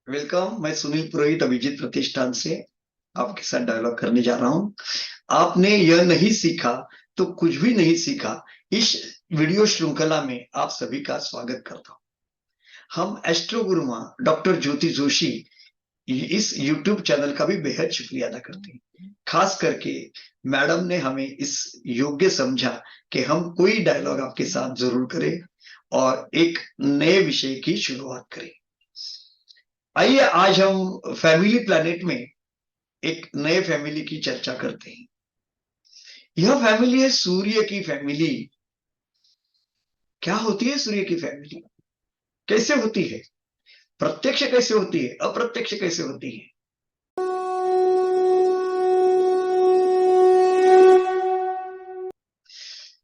Welcome. मैं सुनील पुरोहित अभिजीत प्रतिष्ठान से आपके साथ डायलॉग करने जा रहा हूं। आपने यह नहीं सीखा तो कुछ भी नहीं सीखा। इस वीडियो श्रृंखला में आप सभी का स्वागत करता हूं। हम एस्ट्रो गुरुमा डॉक्टर ज्योति जोशी इस यूट्यूब चैनल का भी बेहद शुक्रिया अदा करते हैं। खास करके मैडम ने हमें इस योग्य समझा कि हम कोई डायलॉग आपके साथ जरूर करें और एक नए विषय की शुरुआत करें। आइए आज हम फैमिली प्लैनेट में एक नए फैमिली की चर्चा करते हैं। यह फैमिली है सूर्य की फैमिली। क्या होती है सूर्य की फैमिली? कैसे होती है? प्रत्यक्ष कैसे होती है? अप्रत्यक्ष कैसे होती है?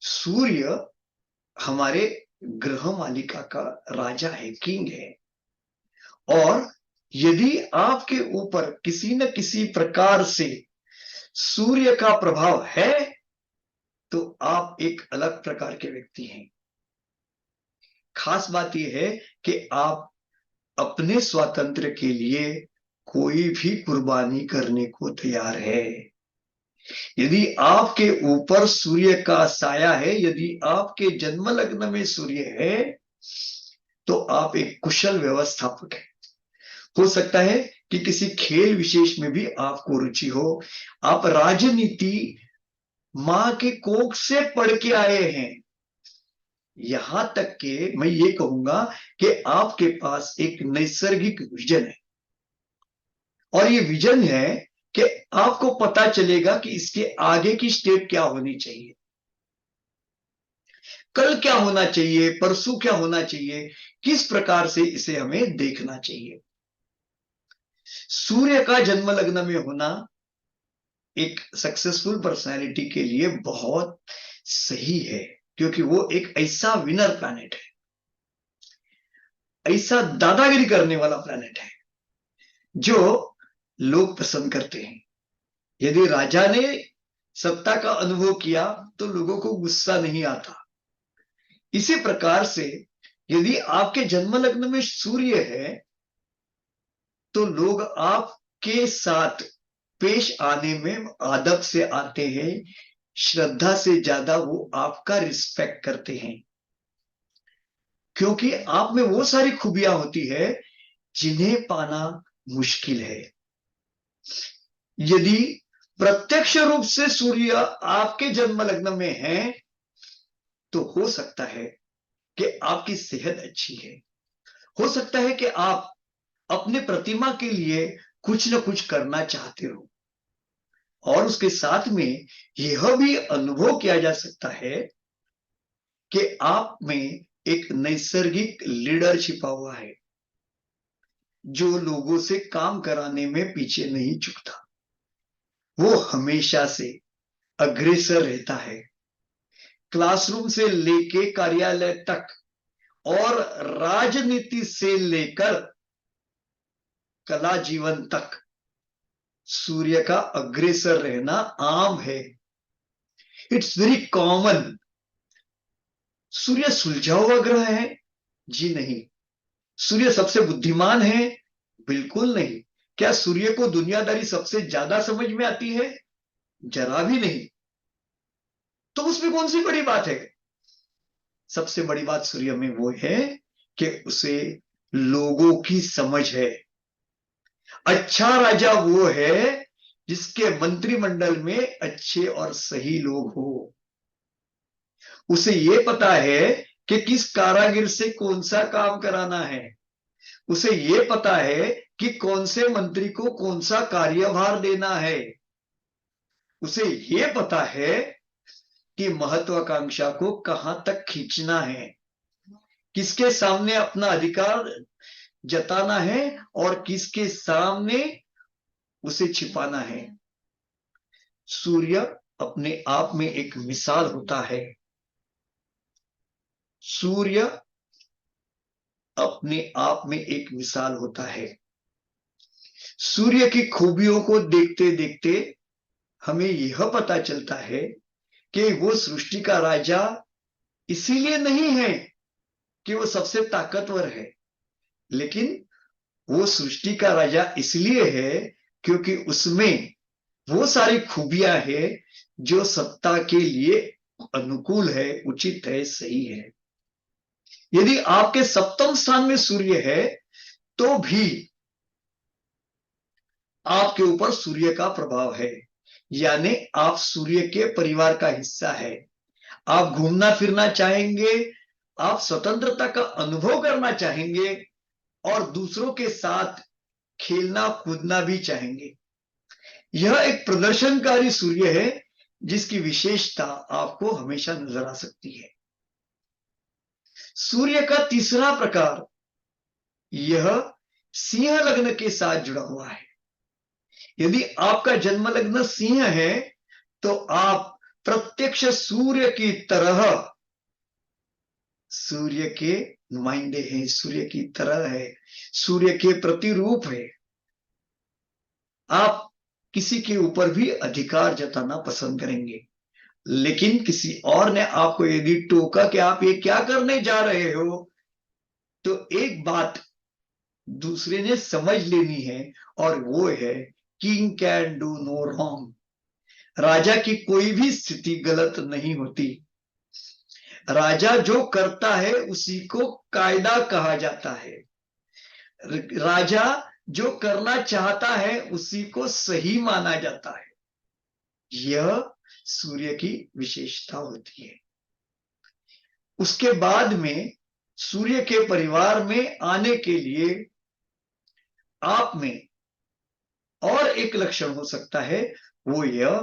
सूर्य हमारे ग्रह मालिका का राजा है, किंग है। और यदि आपके ऊपर किसी न किसी प्रकार से सूर्य का प्रभाव है तो आप एक अलग प्रकार के व्यक्ति हैं। खास बात यह है कि आप अपने स्वातंत्र के लिए कोई भी कुर्बानी करने को तैयार है। यदि आपके ऊपर सूर्य का साया है, यदि आपके जन्म लग्न में सूर्य है, तो आप एक कुशल व्यवस्थापक हैं। हो सकता है कि किसी खेल विशेष में भी आपको रुचि हो। आप राजनीति मां के कोख से पढ़ के आए हैं। यहां तक कि मैं ये कहूंगा कि आपके पास एक नैसर्गिक विजन है। और ये विजन है कि आपको पता चलेगा कि इसके आगे की स्टेप क्या होनी चाहिए, कल क्या होना चाहिए, परसों क्या होना चाहिए, किस प्रकार से इसे हमें देखना चाहिए। सूर्य का जन्म लग्न में होना एक सक्सेसफुल पर्सनालिटी के लिए बहुत सही है, क्योंकि वो एक ऐसा विनर प्लैनेट है, ऐसा दादागिरी करने वाला प्लैनेट है जो लोग पसंद करते हैं। यदि राजा ने सत्ता का अनुभव किया तो लोगों को गुस्सा नहीं आता। इसी प्रकार से यदि आपके जन्म लग्न में सूर्य है तो लोग आपके साथ पेश आने में आदब से आते हैं, श्रद्धा से ज्यादा वो आपका रिस्पेक्ट करते हैं, क्योंकि आप में वो सारी खूबियां होती है जिन्हें पाना मुश्किल है। यदि प्रत्यक्ष रूप से सूर्य आपके जन्म लग्न में है तो हो सकता है कि आपकी सेहत अच्छी है, हो सकता है कि आप अपने प्रतिमा के लिए कुछ न कुछ करना चाहते हो, और उसके साथ में यह भी अनुभव किया जा सकता है कि आप में एक नैसर्गिक लीडर छिपा हुआ है जो लोगों से काम कराने में पीछे नहीं झुकता। वो हमेशा से अग्रेसर रहता है, क्लासरूम से लेके कार्यालय तक और राजनीति से लेकर कला जीवन तक सूर्य का अग्रेसर रहना आम है। It's very common. सूर्य सुलझा हुआ ग्रह है? जी नहीं। सूर्य सबसे बुद्धिमान है? बिल्कुल नहीं। क्या सूर्य को दुनियादारी सबसे ज्यादा समझ में आती है? जरा भी नहीं। तो उसमें कौन सी बड़ी बात है? सबसे बड़ी बात सूर्य में वो है कि उसे लोगों की समझ है। अच्छा राजा वो है जिसके मंत्रिमंडल में अच्छे और सही लोग हो। उसे ये पता है कि किस कारागिर से कौन सा काम कराना है। उसे ये पता है कि कौन से मंत्री को कौन सा कार्यभार देना है। उसे ये पता है कि महत्वाकांक्षा को कहां तक खींचना है, किसके सामने अपना अधिकार जताना है और किसके सामने उसे छिपाना है। सूर्य अपने आप में एक मिसाल होता है। सूर्य अपने आप में एक मिसाल होता है। सूर्य की खूबियों को देखते देखते हमें यह पता चलता है कि वो सृष्टि का राजा इसीलिए नहीं है कि वो सबसे ताकतवर है, लेकिन वो सृष्टि का राजा इसलिए है क्योंकि उसमें वो सारी खूबियां है जो सत्ता के लिए अनुकूल है, उचित है, सही है। यदि आपके सप्तम स्थान में सूर्य है तो भी आपके ऊपर सूर्य का प्रभाव है, यानी आप सूर्य के परिवार का हिस्सा है। आप घूमना फिरना चाहेंगे, आप स्वतंत्रता का अनुभव करना चाहेंगे और दूसरों के साथ खेलना कूदना भी चाहेंगे। यह एक प्रदर्शनकारी सूर्य है जिसकी विशेषता आपको हमेशा नजर आ सकती है। सूर्य का तीसरा प्रकार यह सिंह लग्न के साथ जुड़ा हुआ है। यदि आपका जन्म लग्न सिंह है तो आप प्रत्यक्ष सूर्य की तरह सूर्य के नुमाइंदे हैं, सूर्य की तरह है, सूर्य के प्रतिरूप है। आप किसी के ऊपर भी अधिकार जताना पसंद करेंगे, लेकिन किसी और ने आपको यदि टोका कि आप ये क्या करने जा रहे हो, तो एक बात दूसरे ने समझ लेनी है और वो है king can do no wrong. राजा की कोई भी स्थिति गलत नहीं होती। राजा जो करता है उसी को कायदा कहा जाता है। राजा जो करना चाहता है उसी को सही माना जाता है। यह सूर्य की विशेषता होती है। उसके बाद में सूर्य के परिवार में आने के लिए आप में और एक लक्षण हो सकता है, वो यह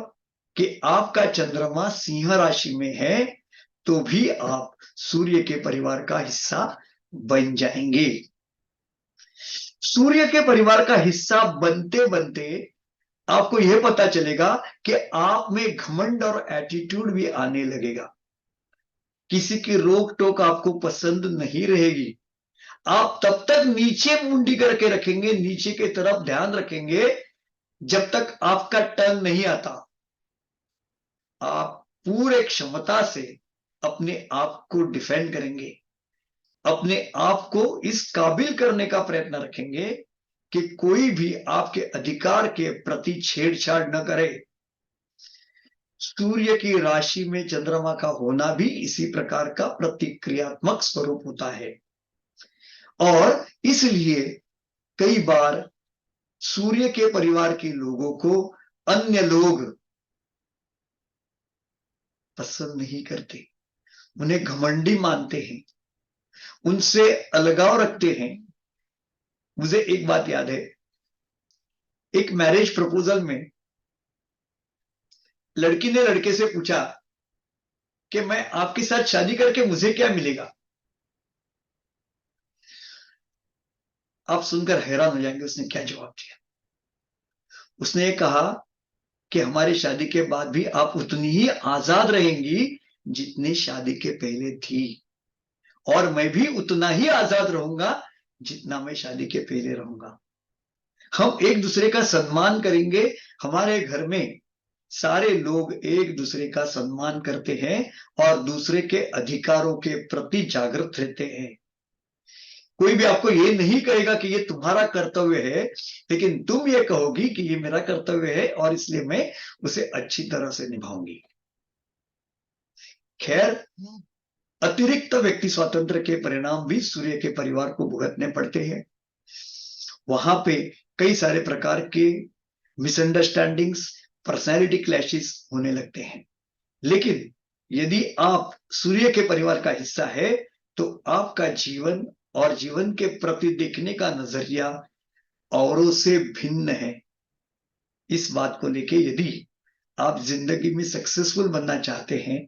कि आपका चंद्रमा सिंह राशि में है तो भी आप सूर्य के परिवार का हिस्सा बन जाएंगे। सूर्य के परिवार का हिस्सा बनते बनते आपको यह पता चलेगा कि आप में घमंड और एटीट्यूड भी आने लगेगा। किसी की रोक टोक आपको पसंद नहीं रहेगी। आप तब तक नीचे मुंडी करके रखेंगे, नीचे की तरफ ध्यान रखेंगे जब तक आपका टर्न नहीं आता। आप पूरे क्षमता से अपने आप को डिफेंड करेंगे, अपने आप को इस काबिल करने का प्रयत्न रखेंगे कि कोई भी आपके अधिकार के प्रति छेड़छाड़ न करे। सूर्य की राशि में चंद्रमा का होना भी इसी प्रकार का प्रतिक्रियात्मक स्वरूप होता है और इसलिए कई बार सूर्य के परिवार के लोगों को अन्य लोग पसंद नहीं करते, उन्हें घमंडी मानते हैं, उनसे अलगाव रखते हैं। मुझे एक बात याद है, एक मैरिज प्रपोजल में लड़की ने लड़के से पूछा कि मैं आपके साथ शादी करके मुझे क्या मिलेगा। आप सुनकर हैरान हो जाएंगे उसने क्या जवाब दिया। उसने ये कहा कि हमारी शादी के बाद भी आप उतनी ही आजाद रहेंगी जितनी शादी के पहले थी, और मैं भी उतना ही आजाद रहूंगा जितना मैं शादी के पहले रहूंगा। हम एक दूसरे का सम्मान करेंगे। हमारे घर में सारे लोग एक दूसरे का सम्मान करते हैं और दूसरे के अधिकारों के प्रति जागृत रहते हैं। कोई भी आपको ये नहीं कहेगा कि ये तुम्हारा कर्तव्य है, लेकिन तुम ये कहोगी कि ये मेरा कर्तव्य है और इसलिए मैं उसे अच्छी तरह से निभाऊंगी। खैर, अतिरिक्त व्यक्ति स्वातंत्र के परिणाम भी सूर्य के परिवार को भुगतने पड़ते हैं। वहां पे कई सारे प्रकार के मिसअंडरस्टैंडिंग्स, पर्सनैलिटी क्लैशेस होने लगते हैं। लेकिन यदि आप सूर्य के परिवार का हिस्सा है तो आपका जीवन और जीवन के प्रति देखने का नजरिया औरों से भिन्न है। इस बात को लेके यदि आप जिंदगी में सक्सेसफुल बनना चाहते हैं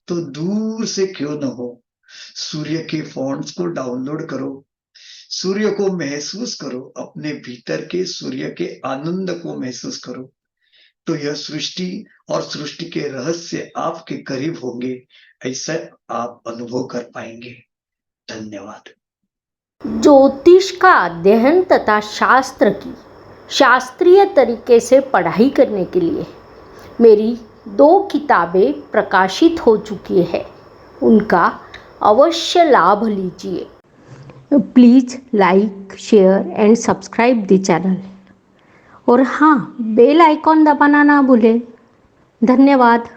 तो दूर से क्यों न हो, सूर्य के फॉन्ट्स को डाउनलोड करो, सूर्य को महसूस करो, अपने भीतर के सूर्य के आनंद को महसूस करो, तो यह सृष्टि और सृष्टि के रहस्य आपके करीब होंगे, ऐसा आप अनुभव कर पाएंगे। धन्यवाद। ज्योतिष का अध्ययन तथा शास्त्र की शास्त्रीय तरीके से पढ़ाई करने के लिए मेरी 2 किताबें प्रकाशित हो चुकी है, उनका अवश्य लाभ लीजिए। Please like share and subscribe the channel. और हाँ, बेल आइकॉन दबाना ना भूलें। धन्यवाद।